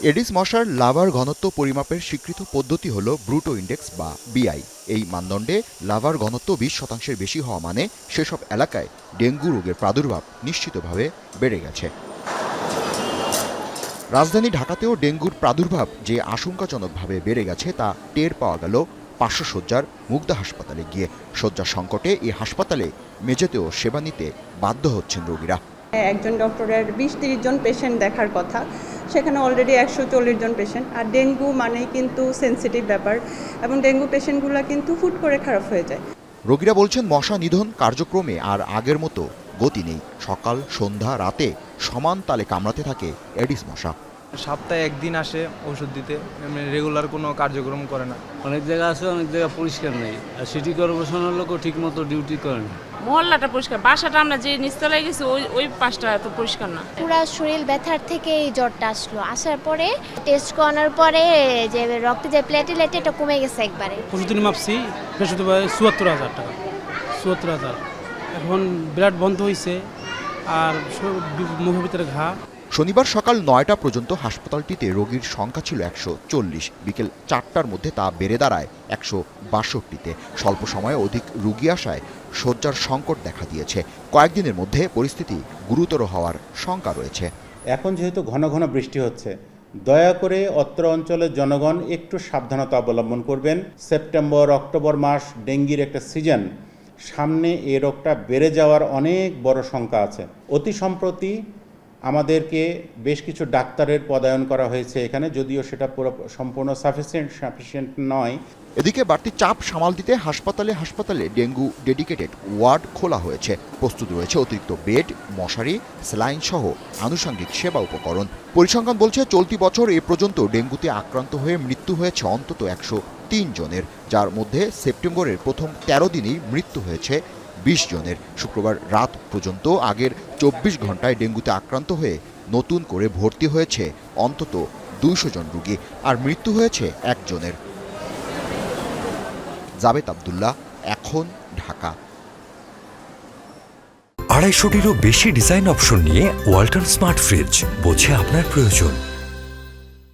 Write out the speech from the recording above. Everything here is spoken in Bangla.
এডিস মশার লার্ভার ঘনত্ব পরিমাপের স্বীকৃত পদ্ধতি হল ব্রুটো ইন্ডেক্স বা বিআই। এই মানদণ্ডে লার্ভার ঘনত্ব 20% বেশি হওয়া মানে সেসব এলাকায় ডেঙ্গু রোগের প্রাদুর্ভাব নিশ্চিতভাবে বেড়ে গেছে। রাজধানী ঢাকাতেও ডেঙ্গুর প্রাদুর্ভাব যে আশঙ্কাজনকভাবে বেড়ে গেছে তা টের পাওয়া গেল 500 শয্যার মুগদা হাসপাতালে গিয়ে। শয্যা সংকটে এই হাসপাতালে মেঝেতেও সেবা নিতে বাধ্য হচ্ছেন রোগীরা। একজন ডক্টরের 20-30 জন পেশেন্ট দেখার কথা, সেখানে অলরেডি 140 জন পেশেন্ট। আর ডেঙ্গু মানেই কিন্তু সেন্সিটিভ ব্যাপার, এবং ডেঙ্গু পেশেন্টগুলো কিন্তু হুট করে খারাপ হয়ে যায়। রোগীরা বলছেন মশা নিধন কার্যক্রমে আর আগের মতো গতি নেই। সকাল সন্ধ্যা রাতে সমান তালে কামড়াতে থাকে এডিস মশা। সপ্তাহে একদিন আসে ওষুধ দিতে, রেগুলার কোনো কার্যক্রম করে না। অনেক জায়গা আছে, অনেক জায়গা পরিষ্কার নেই, আর সিটি কর্পোরেশনের লোকও ঠিক মতো ডিউটি করে না। মহল্লাটা পরিষ্কার, বাসাটা আমরা যে নিচতলায় গেছি ওই পাশটা এত পরিষ্কার না। পুরা শরীর ব্যথার থেকে এই জ্বরটা আসলো। আসার পরে টেস্ট করানোর পরে যে রক্তে যে প্লেটলেট এটা কমে গেছে একবারে। প্রতিদিন মাপছি পেশেন্ট ৭৪,০০০ টাকা, ৭৪,০০০। এখন ব্লাড বন্ধ হয়েছে আর মুখের ভিতরে ঘা। শনিবার সকাল ৯টা পর্যন্ত হাসপাতালটিতে রোগীর সংখ্যা ছিল 140। বিকেল 4টার মধ্যে তা বেড়ে দাঁড়ায় 162-তে। স্বল্প সময়ে অধিক রোগী আসায় শয্যার সংকট দেখা দিয়েছে। কয়েকদিনের মধ্যে পরিস্থিতি গুরুতর হওয়ার শঙ্কা রয়েছে। এখন যেহেতু ঘন ঘন বৃষ্টি হচ্ছে, দয়া করে অত্র অঞ্চলের জনগণ একটু সাবধানতা অবলম্বন করবেন। সেপ্টেম্বর অক্টোবর মাস ডেঙ্গির একটা সিজন, সামনে এই রোগটা বেড়ে যাওয়ার অনেক বড় শঙ্কা আছে। অতি সম্প্রতি আমাদেরকে বেশ কিছু ডাক্তারের পদায়ন করা হয়েছে এখানে, যদিও সেটা সম্পূর্ণ সাফিসিয়েন্ট নয়। এদিকে বাড়তি চাপ সামাল দিতে হাসপাতালে ডেঙ্গু ডেডিকেটেড ওয়ার্ড খোলা হয়েছে। প্রস্তুত রয়েছে অতিরিক্ত বেড, মশারি, স্যালাইন সহ আনুষঙ্গিক সেবা উপকরণ। পরিসংখ্যান বলছে চলতি বছর এ পর্যন্ত ডেঙ্গুতে আক্রান্ত হয়ে মৃত্যু হয়েছে অন্তত 103 জনের, যার মধ্যে সেপ্টেম্বরের প্রথম 13 দিনেই মৃত্যু হয়েছে 20 জনের। শুক্রবার রাত পর্যন্ত আগের 24 ঘন্টায় ডেঙ্গুতে আক্রান্ত হয়ে নতুন করে ভর্তি হয়েছে অন্তত 200 জন রোগী, আর মৃত্যু হয়েছে 1 জনের। জাবেদ আব্দুল্লাহ, এখন, ঢাকা। 250-টিরও বেশি ডিজাইন অপশন নিয়ে ওয়ালটন স্মার্ট ফ্রিজ, বোঝে আপনার প্রয়োজন।